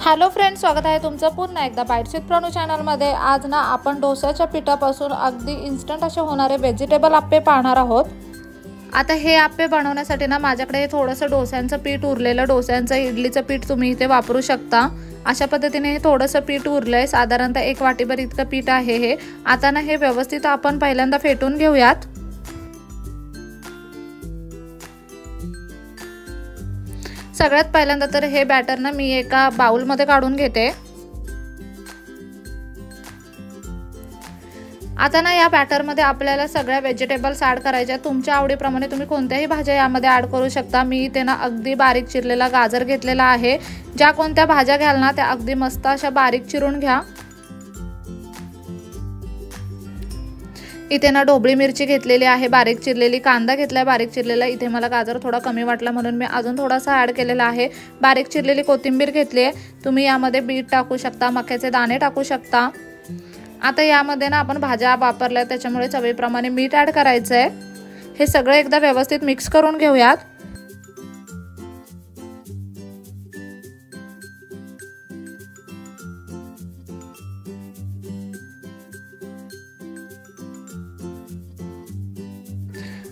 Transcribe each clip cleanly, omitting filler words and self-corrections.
Hello friends, स्वागत आहे तुमचं पुन्हा एकदा बाईट्स विथ प्रणू चॅनलमध्ये। आज ना आपण डोस्याच्या पिठापासून अगदी इन्स्टंट असे होणारे व्हेजिटेबल आप्पे पाहणार आहोत। आता हे आप्पे बनवण्यासाठी ना माझ्याकडे थोडंसं डोस्यांचं पीठ उरलेलं, डोस्यांचं इडलीचं पीठ तुम्ही इथे वापरू शकता। अशा पद्धतीने हे थोडंसं पीठ उरलंय, साधारणतः 1 वाटीभर इतकं पीठ आहे हे। आता ना हे व्यवस्थित आपण पहिल्यांदा फेटून घेऊयात। सगळ्यात पहिल्यांदा तर हे बॅटर ना मी एका बाउल मध्ये काढून घेते। आता ना या बॅटर मध्ये आपल्याला सगळ्या व्हेजिटेबल्स ऍड करायच्या। तुमच्या आवडीप्रमाणे तुम्ही कोणत्याही भाज्या यामध्ये ऍड करू शकता। मी इथे ना अगदी बारीक चिरलेला गाजर घेतलेला आहे। ज्या कोणत्या भाज्या घ्याल ना त्या अगदी मस्त अशा बारीक चिरून घ्या। इथे ना ढोबळी मिरची घेतलेली आहे बारीक चिरलेली, कांदा घेतलाय बारीक चिरलेला। इथे मला गाजर थोडा कमी वाटला म्हणून मी अजून थोडासा ऍड केलेला आहे। बारीक चिरलेली कोथिंबीर घेतली आहे। तुम्ही यामध्ये बीट टाकू शकता, मक्याचे दाणे टाकू शकता। आता यामध्ये ना आपण भाज्या वापरल्या त्याच्यामुळे चवीप्रमाणे मीठ ऍड करायचं आहे। हे सगळं एकदा व्यवस्थित मिक्स करून घेऊयात।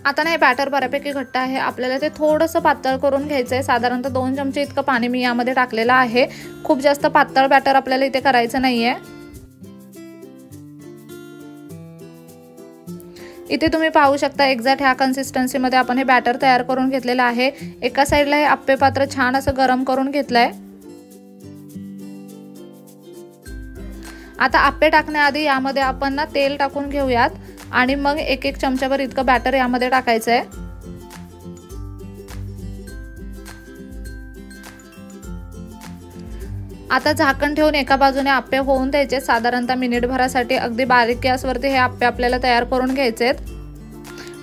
आता ना हे बॅटर बऱ्यापैकी घट्ट आहे, आपल्याला ते थोडंसं पातळ करून घ्यायचं आहे। साधारणतः 2 चमचे इतकं पाणी मी यामध्ये टाकलेलं आहे। खूप जास्त पातळ बॅटर आपल्याला इथे करायचं नाहीये। इथे तुम्ही पाहू शकता एक्झॅक्ट ह्या कन्सिस्टन्सी मध्ये आपण हे बॅटर तयार करून घेतलेलं आहे। एका साइडला हे आप्पे पात्र छान असं गरम करून घेतलंय। आता आप्पे टाकण्याआधी यामध्ये आपण ना तेल टाकून घेऊयात आणि मग 1-1 चमचाभर इतकं बॅटर यामध्ये टाकायचं आहे। आता झाकण ठेवून एका बाजूने आप्पे होऊन द्यायचे। साधारणतः मिनिटभरासाठी अगदी बारीक गॅसवरती हे आप्पे आपल्याला तयार करून घ्यायचे आहेत।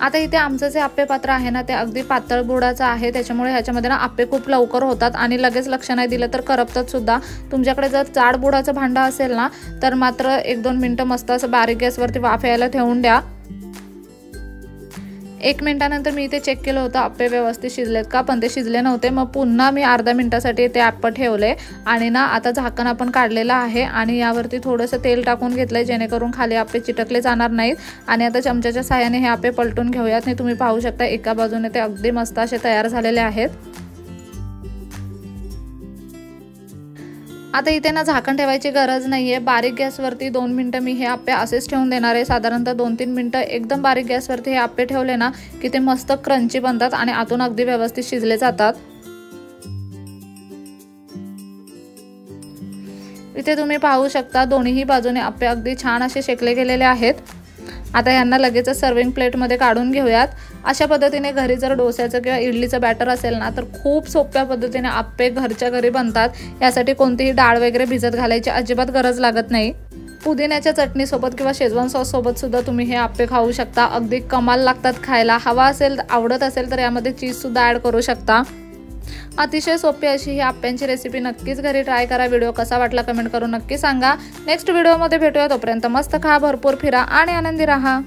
आता इथे आमचं जे आप्पे पात्र आहे ना ते अगदी पातळ बुडाचं आहे, त्याच्यामुळे ह्याच्यामध्ये ना आप्पे खूप लवकर होतात आणि लगेच लक्ष नाही दिलं तर करपतात सुद्धा। तुमच्याकडे जर जाड बुडाचं भांडं असेल ना तर मात्र 1-2 मिनिटं मस्त असं बारीक गॅसवरती वाफ यायला ठेवून द्या। 1 मिनिटानंतर मी इथे चेक केलं होतं आप्पे व्यवस्थित शिजलेत का, पण ते शिजले नव्हते। मग पुन्हा मी अर्धा मिनिटासाठी ते आप्पे ठेवले आणि ना आता झाकण आपण काढलेलं आहे आणि यावरती थोडंसं तेल टाकून घेतलंय जेणेकरून खाली आप्पे चिटकले जाणार नाहीत। आणि आता चमच्याच्या साहाय्याने हे आप्पे पलटून घेऊयात। हे तुम्ही पाहू शकता एका बाजूने ते अगदी मस्त असे तयार झालेले आहेत। आता इथे ना झाकण ठेवायची गरज नाहीये, बारीक गॅसवरती 2 मिनिटं मी हे आप्पे असेच ठेवून देणार आहे। साधारणतः 2-3 मिनिटं एकदम बारीक गॅसवरती हे आप्पे ठेवले ना की ते मस्त क्रंची बनतात आणि आतून अगदी व्यवस्थित शिजले जातात। इथे तुम्ही पाहू शकता दोन्ही बाजूने आप्पे अगदी छान असे शेकले गेलेले आहेत। आता यांना लगेच सर्विंग प्लेट मध्ये काढून घेऊयात। अशा पद्धतीने घरी जर डोस्याचं किंवा इडलीचं बॅटर असेल ना तर खूप सोप्या पद्धतीने आप्पे घरच्या घरी बनतात। यासाठी कोणतीही डाळ वगैरे भिजत घालायची अजिबात गरज लागत नाही। पुदिन्याच्या चटणी सोबत किंवा शेजवान सॉस सोबत सुद्धा तुम्ही हे आप्पे खाऊ शकता, अगदी कमाल लागतात खायला। हवा असेल, आवडत असेल तर यामध्ये चीज सुद्धा ऍड करू शकता। अतिशय सोपी अशी ही आप्प्यांची रेसिपी नक्कीच घरी ट्राय करा। व्हिडिओ कसा वाटला कमेंट करून नक्की सांगा। नेक्स्ट व्हिडिओमध्ये भेटूया, तोपर्यंत मस्त खा, भरपूर फिरा आणि आनंदी राहा।